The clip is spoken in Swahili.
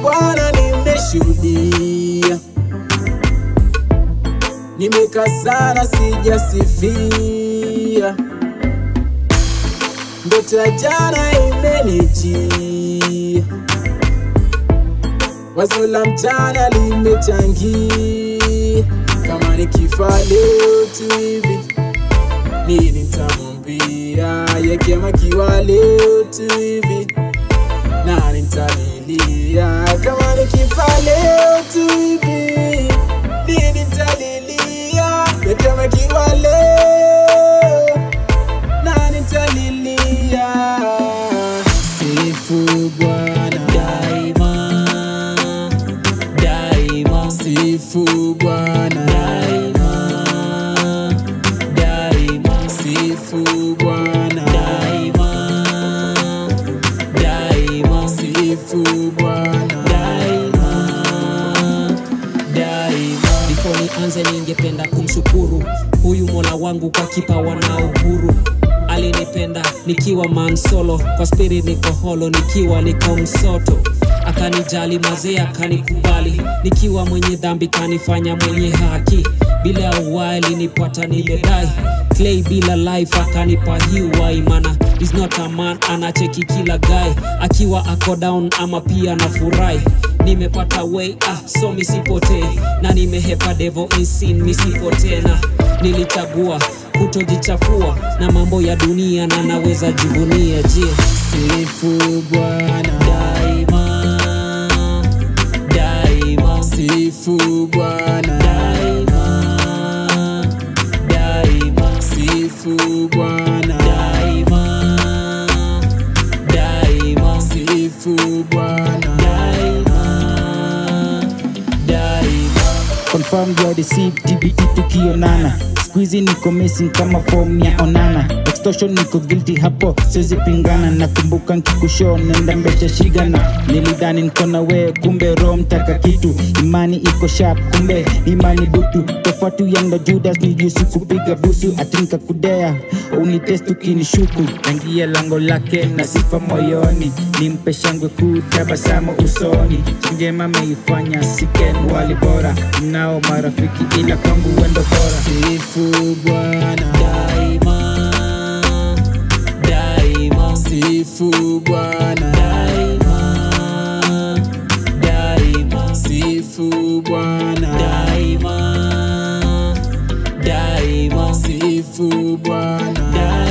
Bwana nimeshuhudia, nimekazana sijasifia, ndoto ya jana imenijia, wazo la mchana limechangia. Kama nikifa leo tu hivi, nini nitamwambia? Kama kiwa leo tu hivi, nani nitalilia? Kama nikifa leo tu hivi, nini nitalilia? Kama kiwa leo, nani nitalilia? Sifu Bwana daima, daima. Sifu Bwana daima, daima. Sifu Bwana daima, daima. Sifu Bwana daima, daima. Before nianze ningependa kumshukuru huyu Mola wangu kwa kipawa na uhuru. Alinipenda nikiwa man solo, kwa spirit niko holo, nikiwa niko msoto. Akanijali mazee akanikubali, nikiwa mwenye dhambi kanifanya mwenye haki. Bila uwali nipata nimedai, clay bila life akanipa hiwai. Mana is not a man, anacheki kila guy akiwa ako down ama pia na furai. Nimepata way so misipotee, na nimehepa devil in sin misipotee. Na nilichagua kutojichafua na mambo ya dunia, na naweza jivunia. Je, sifu Bwana daima, daima. Sifu Bwana daima, daima. Sifu Bwana daima, daima. Sifu Bwana daima, daima. Confirm your receipt, TBT tukionana. Squeezy niko missing kama form ya Onana. Extortion niko guilty hapo, siwezi pingana. Nakumbuka nkikushow nenda mbesha shigana. Nilidhani niko na wewe, kumbe roho mtaka kitu. Imani iko sharp, kumbe imani butu. Tofauti yangu Judas ni yusu kupiga busu. Atinka kudea, unitest ukinishuku. Rangia lango lake na sifa moyoni, nimpe shangwe kutabasamu usoni. Chingema meifanya siken wali bora, nao marafiki ila kwangu wendo bora. Sifu Bwana daima, daima. Sifu Bwana daima, daima. Sifu Bwana daima, daima. Sifu Bwana daima.